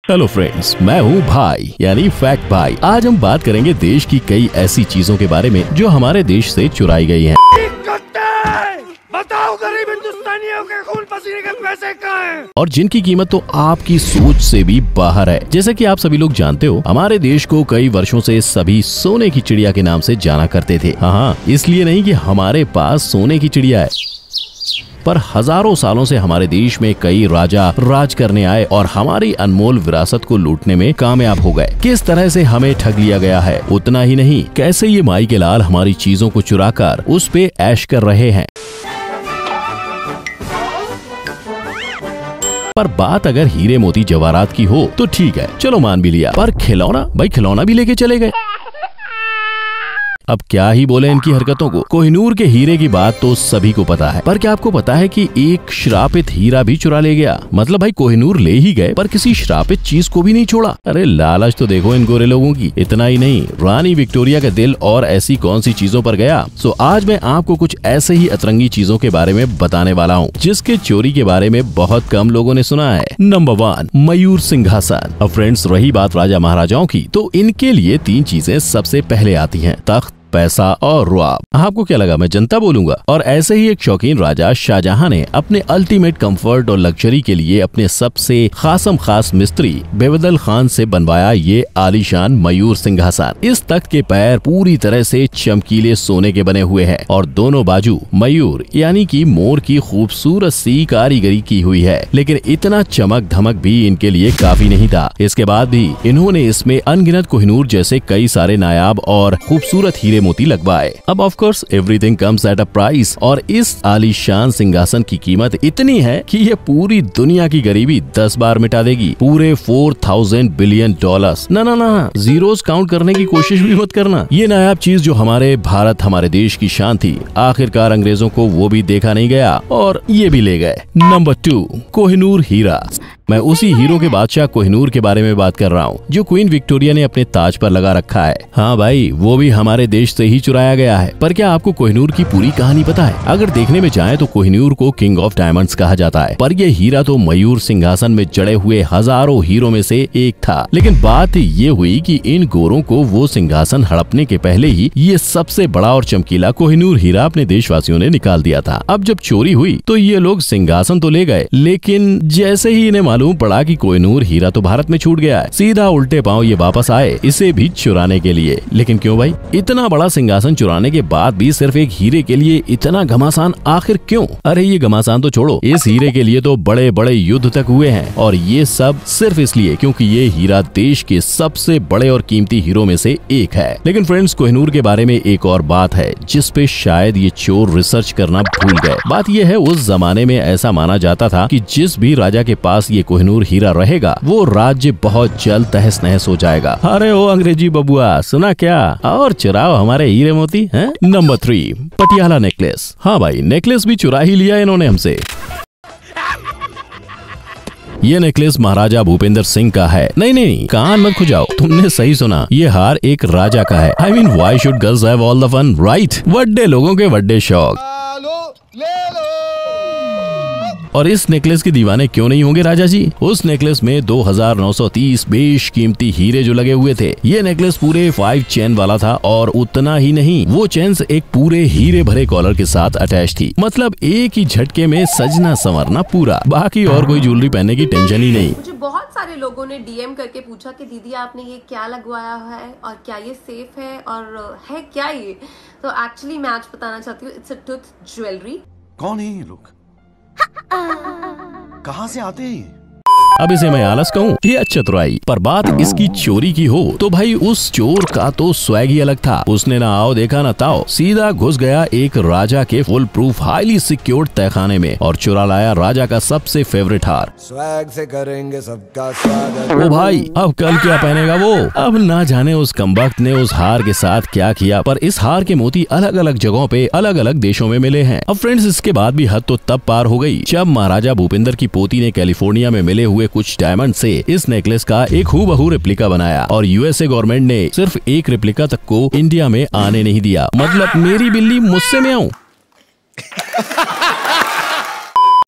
Hello friends, मैं हूँ भाई यानी फैक्ट भाई। आज हम बात करेंगे देश की कई ऐसी चीजों के बारे में जो हमारे देश से चुराई गई हैं। बताओ गरीब हिंदुस्तानियों के खून पसीने के पैसे कहाँ हैं? और जिनकी कीमत तो आपकी सोच से भी बाहर है। जैसे कि आप सभी लोग जानते हो, हमारे देश को कई वर्षों से सभी सोने की चिड़िया के नाम से जाना करते थे। हाँ, इसलिए नहीं कि हमारे पास सोने की चिड़िया है, पर हजारों सालों से हमारे देश में कई राजा राज करने आए और हमारी अनमोल विरासत को लूटने में कामयाब हो गए। किस तरह से हमें ठग लिया गया है, उतना ही नहीं कैसे ये माई के लाल हमारी चीजों को चुराकर उस पे ऐश कर रहे हैं। पर बात अगर हीरे मोती जवाहरात की हो तो ठीक है, चलो मान भी लिया, पर खिलौना, भाई खिलौना भी लेके चले गए। अब क्या ही बोले इनकी हरकतों को। कोहिनूर के हीरे की बात तो सभी को पता है, पर क्या आपको पता है कि एक श्रापित हीरा भी चुरा ले गया। मतलब भाई कोहिनूर ले ही गए पर किसी श्रापित चीज को भी नहीं छोड़ा। अरे लालच तो देखो इन गोरे लोगों की। इतना ही नहीं, रानी विक्टोरिया का दिल और ऐसी कौन सी चीजों पर गया। सो आज मैं आपको कुछ ऐसे ही अतरंगी चीजों के बारे में बताने वाला हूँ जिसके चोरी के बारे में बहुत कम लोगों ने सुना है। नंबर 1, मयूर सिंहासन। अब फ्रेंड्स, रही बात राजा महाराजाओं की, तो इनके लिए 3 चीजें सबसे पहले आती हैं: तख्त, पैसा और रुआब। आपको क्या लगा मैं जनता बोलूंगा? और ऐसे ही एक शौकीन राजा शाहजहां ने अपने अल्टीमेट कंफर्ट और लग्जरी के लिए अपने सबसे खासम खास मिस्त्री बेबदल खान से बनवाया ये आलीशान मयूर सिंहासन। इस तख्त के पैर पूरी तरह से चमकीले सोने के बने हुए हैं और दोनों बाजू मयूर यानी कि मोर की खूबसूरत सी कारीगरी की हुई है। लेकिन इतना चमक धमक भी इनके लिए काफी नहीं था। इसके बाद भी इन्होंने इसमें अनगिनत कोहिनूर जैसे कई सारे नायाब और खूबसूरत हीरे मोती लगवाए। अब of course everything comes at a price, और इस आलीशान सिंहासन की कीमत इतनी है कि ये पूरी दुनिया की गरीबी 10 बार मिटा देगी। पूरे 4000 बिलियन डॉलर्स। ना, जीरोस काउंट करने की कोशिश भी मत करना। ये नायाब चीज जो हमारे भारत, हमारे देश की शान थी, आखिरकार अंग्रेजों को वो भी देखा नहीं गया और ये भी ले गए। नंबर 2, कोहिनूर हीरा। मैं उसी हीरो के बादशाह कोहिनूर के बारे में बात कर रहा हूँ जो क्वीन विक्टोरिया ने अपने ताज पर लगा रखा है। हाँ भाई, वो भी हमारे देश से ही चुराया गया है। पर क्या आपको कोहिनूर की पूरी कहानी पता है? अगर देखने में जाए तो कोहिनूर को किंग ऑफ डायमंड्स कहा जाता है, पर यह हीरा तो मयूर सिंहासन में जड़े हुए हजारों हीरो में से एक था। लेकिन बात ये हुई कि इन गोरों को वो सिंहासन हड़पने के पहले ही ये सबसे बड़ा और चमकीला कोहिनूर हीरा अपने देशवासियों ने निकाल दिया था। अब जब चोरी हुई तो ये लोग सिंहासन तो ले गए, लेकिन जैसे ही इन्हें मालूम पड़ा कि कोहिनूर हीरा तो भारत में छूट गया है, सीधा उल्टे पांव ये वापस आए इसे भी चुराने के लिए। लेकिन क्यों भाई? इतना बड़ा सिंहासन चुराने के बाद भी सिर्फ एक हीरे के लिए इतना घमासान आखिर क्यों? अरे ये घमासान तो छोड़ो, इस हीरे के लिए तो बड़े बड़े युद्ध तक हुए हैं, और ये सब सिर्फ इसलिए क्योंकि ये हीरा देश के सबसे बड़े और कीमती हीरो में से एक है। लेकिन फ्रेंड्स, कोहिनूर के बारे में एक और बात है जिस पे शायद ये चोर रिसर्च करना भूल गए। बात ये है, उस जमाने में ऐसा माना जाता था कि जिस भी राजा के पास ये कोहिनूर हीरा रहेगा वो राज्य बहुत जल्द तहस नहस हो जाएगा। अरे ओ अंग्रेजी बबुआ, सुना क्या? और चुराओ हमारे हीरे मोती हैं। Number 3, Patiala necklace. हाँ भाई, नेकलेस भी चुरा ही लिया इन्होंने हमसे। ये नेकलेस महाराजा भूपेंद्र सिंह का है। नहीं, कान मत खुजाओ, तुमने सही सुना, ये हार एक राजा का है। I mean, why should girls have all the fun, right? वड्डे लोगों के वड्डे शौक। और इस नेकलेस के दीवाने क्यों नहीं होंगे राजा जी? उस नेकलेस में 2930 बेशकीमती हीरे जो लगे हुए थे। ये नेकलेस पूरे 5 चेन वाला था, और उतना ही नहीं, वो चेन्स एक पूरे हीरे भरे कॉलर के साथ अटैच थी। मतलब एक ही झटके में सजना संवरना पूरा, बाकी और कोई ज्वेलरी पहनने की टेंशन ही नहीं। मुझे बहुत सारे लोगों ने डीएम करके पूछा कि दीदी आपने ये क्या लगवाया है और क्या ये सेफ है और है क्या ये। तो एक्चुअली मैं आज बताना चाहती हूँ, इट्स अ टूथ ज्वेलरी। कौन है ये लोग? कहाँ से आते हैं? अब इसे मैं आलस कहूँ या चतुराई, पर बात इसकी चोरी की हो तो भाई उस चोर का तो स्वैग ही अलग था। उसने ना आओ देखा ना ताओ, सीधा घुस गया एक राजा के फुल प्रूफ हाईली सिक्योर्ड तहखाने में और चुरा लाया राजा का सबसे फेवरेट हार। स्वैग से करेंगे सबका स्वागत। ओ भाई, अब कल क्या पहनेगा वो? अब ना जाने उस कमबख्त ने उस हार के साथ क्या किया, पर इस हार के मोती अलग अलग जगहों पे अलग अलग देशों में मिले हैं। अब फ्रेंड्स, इसके बाद भी हद तो तब पार हो गई जब महाराजा भूपेंद्र की पोती ने कैलिफोर्निया में मिले हुए कुछ डायमंड से इस नेकलेस का एक हूबहू रेप्लिका बनाया, और यूएसए गवर्नमेंट ने सिर्फ एक रेप्लिका तक को इंडिया में आने नहीं दिया। मतलब मेरी बिल्ली मुझसे मैं आऊं।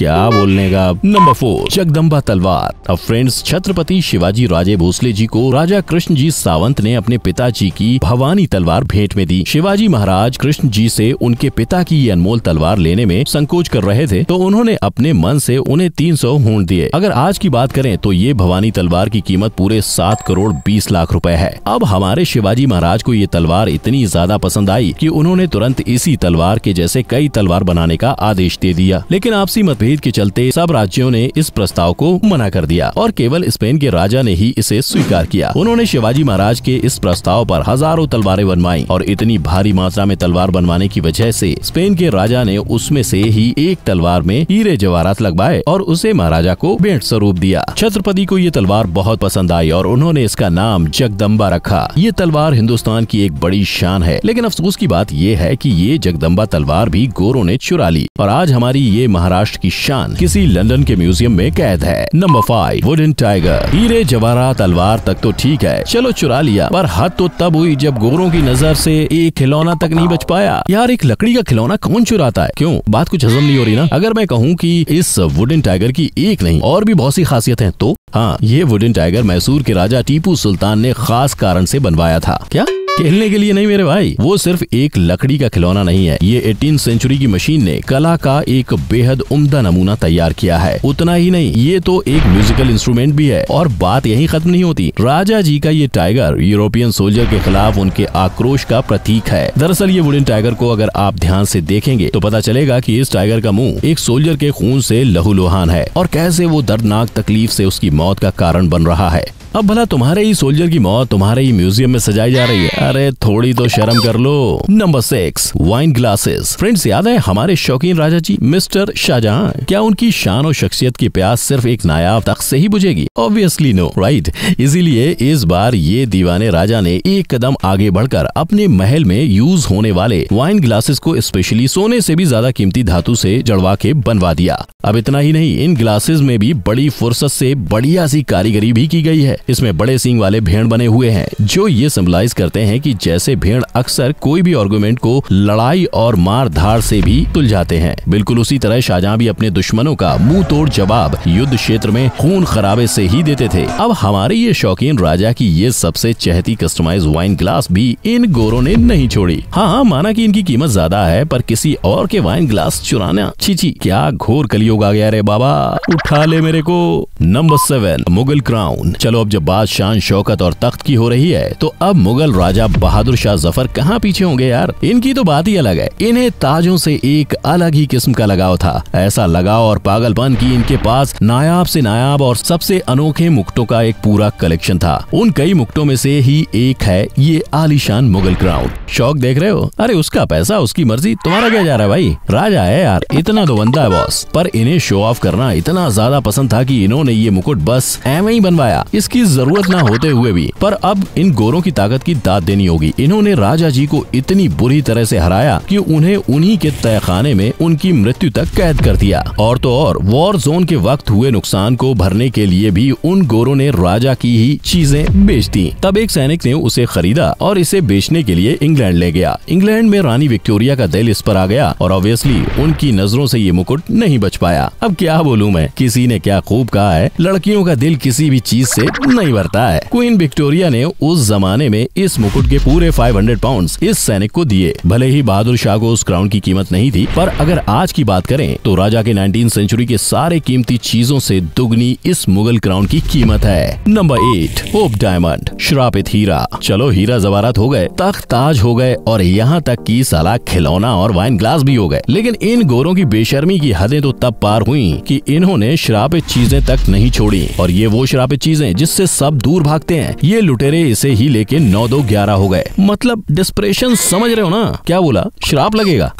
क्या बोलने का। नंबर 4, जगदम्बा तलवार। अब फ्रेंड्स, छत्रपति शिवाजी राजे भोसले जी को राजा कृष्ण जी सावंत ने अपने पिताजी की भवानी तलवार भेंट में दी। शिवाजी महाराज कृष्ण जी से उनके पिता की ये अनमोल तलवार लेने में संकोच कर रहे थे, तो उन्होंने अपने मन से उन्हें 300 हूंड दिए। अगर आज की बात करें तो ये भवानी तलवार की कीमत पूरे 7 करोड़ 20 लाख रुपए है। अब हमारे शिवाजी महाराज को ये तलवार इतनी ज्यादा पसंद आई कि उन्होंने तुरंत इसी तलवार के जैसे कई तलवार बनाने का आदेश दे दिया। लेकिन आपसी मतभेद के चलते सब राज्यों ने इस प्रस्ताव को मना कर दिया और केवल स्पेन के राजा ने ही इसे स्वीकार किया। उन्होंने शिवाजी महाराज के इस प्रस्ताव पर हजारों तलवारें बनवाई और इतनी भारी मात्रा में तलवार बनवाने की वजह से स्पेन के राजा ने उसमें से ही एक तलवार में हीरे जवाहरात लगवाए और उसे महाराजा को भेंट स्वरूप दिया। छत्रपति को ये तलवार बहुत पसंद आई और उन्होंने इसका नाम जगदम्बा रखा। ये तलवार हिंदुस्तान की एक बड़ी शान है, लेकिन अफसोस की बात ये है कि ये जगदम्बा तलवार भी गोरों ने चुरा ली और आज हमारी ये महाराष्ट्र की शान किसी लंदन के म्यूजियम में कैद है। Number 5, wooden tiger. हीरे जवाहरात तलवार तक तो ठीक है, चलो चुरा लिया, पर हद तो तब हुई जब गोरों की नजर से एक खिलौना तक नहीं बच पाया। यार, एक लकड़ी का खिलौना कौन चुराता है? क्यों, बात कुछ हजम नहीं हो रही ना? अगर मैं कहूँ कि इस वुडन टाइगर की एक नहीं और भी बहुत सी खासियत है तो हाँ, ये वुडन टाइगर मैसूर के राजा टीपू सुल्तान ने खास कारण से बनवाया था। क्या? खेलने के लिए नहीं मेरे भाई, वो सिर्फ एक लकड़ी का खिलौना नहीं है, ये 18वीं सेंचुरी की मशीन ने कला का एक बेहद उम्दा नमूना तैयार किया है। उतना ही नहीं, ये तो एक म्यूजिकल इंस्ट्रूमेंट भी है। और बात यहीं खत्म नहीं होती, राजा जी का ये टाइगर यूरोपियन सोल्जर के खिलाफ उनके आक्रोश का प्रतीक है। दरअसल ये वुडन टाइगर को अगर आप ध्यान से देखेंगे तो पता चलेगा कि इस टाइगर का मुंह एक सोल्जर के खून से लहूलुहान है और कैसे वो दर्दनाक तकलीफ से उसकी मौत का कारण बन रहा है। अब भला तुम्हारे ही सोल्जर की मौत तुम्हारे ही म्यूजियम में सजाई जा रही है? अरे थोड़ी तो शर्म कर लो। Number 6, wine glasses. फ्रेंड्स, याद है हमारे शौकीन राजा जी मिस्टर शाहजहां? क्या उनकी शान और शख्सियत की प्यास सिर्फ एक नायाब तख्त से ही बुझेगी? Obviously no, right. इसीलिए इस बार ये दीवाने राजा ने एक कदम आगे बढ़कर अपने महल में यूज होने वाले वाइन ग्लासेस को स्पेशली सोने से भी ज्यादा कीमती धातु से जड़वा के बनवा दिया। अब इतना ही नहीं, इन ग्लासेस में भी बड़ी फुर्सत से बढ़िया सी कारीगरी भी की गई है। इसमें बड़े सींग वाले भेड़ बने हुए हैं जो ये सिंबलाइज करते हैं कि जैसे भेड़ अक्सर कोई भी आर्गुमेंट को लड़ाई और मार धाड़ से भी सुलझाते हैं, बिल्कुल उसी तरह शाहजहां भी अपने दुश्मनों का मुंह तोड़ जवाब युद्ध क्षेत्र में खून खराबे से ही देते थे। अब हमारे ये शौकीन राजा की ये सबसे चहती कस्टमाइज वाइन ग्लास भी इन गोरों ने नहीं छोड़ी। हाँ, माना कि इनकी कीमत ज्यादा है, पर किसी और के वाइन ग्लास चुराना, छी, क्या घोर कलयुग आ गया रे बाबा, उठा ले मेरे को। Number 7, Mughal crown. चलो, अब जब बात शान शौकत और तख्त की हो रही है तो अब मुगल राजा बहादुर शाह जफर कहाँ पीछे होंगे यार। इनकी तो बात ही अलग है, इन्हें ताजों से एक अलग ही किस्म का लगाव था। ऐसा लगाव और पागलपन की इनके पास नायाब से नायाब और सबसे अनोखे मुकुटों का एक पूरा कलेक्शन था। उन कई मुकुटों में से ही एक है ये आलीशान मुगल क्राउन। शौक देख रहे हो? अरे उसका पैसा उसकी मर्जी, तुम्हारा क्या जा रहा है भाई, राजा है यार, इतना तो बनता है बॉस। पर इन्हें शो ऑफ करना इतना ज्यादा पसंद था कि इन्होंने ये मुकुट बस एवं ही बनवाया, इसकी जरूरत ना होते हुए भी। पर अब इन गोरों की ताकत की दाद देनी होगी। इन्होंने राजा जी को इतनी बुरी तरह से हराया कि उन्हें उन्हीं के तहखाने में उनकी मृत्यु तक कैद कर दिया। और तो और वॉर जोन के वक्त हुए नुकसान को भरने के लिए भी उन गोरों ने राजा की ही चीजें बेच दी। तब एक सैनिक ने उसे खरीदा और इसे बेचने के लिए इंग्लैंड ले गया। इंग्लैंड में रानी विक्टोरिया का दिल इस पर आ गया और ऑब्वियसली उनकी नजरों से ये मुकुट नहीं बच पाया। अब क्या बोलूं मैं, किसी ने क्या खूब कहा है, लड़कियों का दिल किसी भी चीज से नहीं भरता है। क्वीन विक्टोरिया ने उस जमाने में इस मुकुट के पूरे 500 पाउंड्स इस सैनिक को दिए। भले ही बहादुर शाह को उस क्राउन की कीमत नहीं थी, पर अगर आज की बात करें तो राजा के 19वीं सेंचुरी के सारे कीमती चीजों से दुगनी इस मुगल क्राउन की कीमत है। नंबर 8, होप डायमंड, श्रापित हीरा। चलो हीरा जवाहरात हो गए, तख्त ताज हो गए और यहाँ तक की साला खिलौना और वाइन ग्लास भी हो गए, लेकिन इन गोरों की बेशर्मी की हदें तो तब पार हुई कि इन्होंने श्रापित चीजें तक नहीं छोड़ी। और ये वो श्रापित चीजें जिससे सब दूर भागते हैं, ये लुटेरे इसे ही लेके 9-2-11 हो गए। मतलब डिस्प्रेशन समझ रहे हो ना? क्या बोला, श्राप लगेगा?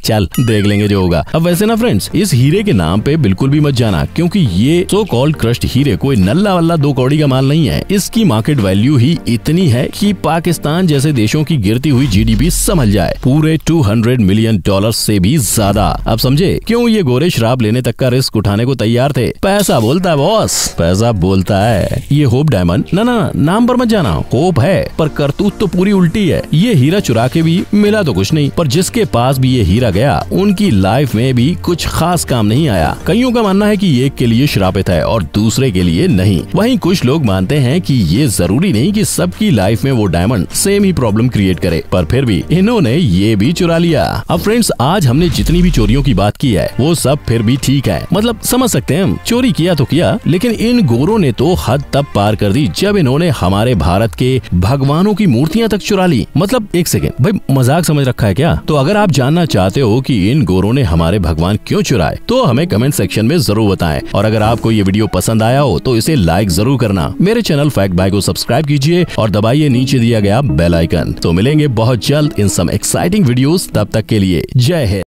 चल देख लेंगे जो होगा। अब वैसे ना फ्रेंड्स, इस हीरे के नाम पे बिल्कुल भी मत जाना, क्योंकि ये सो कॉल्ड क्रश्ड हीरे कोई नल्ला वल्ला 2 कौड़ी का माल नहीं है। इसकी मार्केट वैल्यू ही इतनी है कि पाकिस्तान जैसे देशों की गिरती हुई जीडीपी समझ जाए, पूरे $200 मिलियन से भी ज्यादा। अब समझे क्यों ये गोरे श्राप लेने तक का रिस्क उठाने को तैयार थे? पैसा बोलता है बॉस, पैसा बोलता है। है ये होप डायमंड? ना नाम पर मत जाना, होप है पर करतूत तो पूरी उल्टी है। ये हीरा चुरा के भी मिला तो कुछ नहीं, पर जिसके पास भी ये हीरा गया उनकी लाइफ में भी कुछ खास काम नहीं आया। कईयों का मानना है कि एक के लिए श्रापित है और दूसरे के लिए नहीं। वहीं कुछ लोग मानते हैं कि ये जरूरी नहीं कि सबकी लाइफ में वो डायमंड सेम ही प्रॉब्लम क्रिएट करे, पर फिर भी इन्होंने ये भी चुरा लिया। अब फ्रेंड्स, आज हमने जितनी भी चोरियों की बात की है वो सब फिर भी ठीक है, मतलब समझ सकते हैं हम, चोरी किया तो किया, लेकिन इन गोरों ने तो हद तब पार कर दी जब इन्होंने हमारे भारत के भगवानों की मूर्तियां तक चुरा ली। मतलब एक सेकेंड भाई, मजाक समझ रखा है क्या? तो अगर आप जानना चाहते हो कि इन गोरों ने हमारे भगवान क्यों चुराए तो हमें कमेंट सेक्शन में जरूर बताएं। और अगर आपको ये वीडियो पसंद आया हो तो इसे लाइक जरूर करना। मेरे चैनल फैक्ट बाय को सब्सक्राइब कीजिए और दबाइए नीचे दिया गया बेल आइकन। तो मिलेंगे बहुत जल्द इन सम एक्साइटिंग वीडियोस, तब तक के लिए जय हिंद।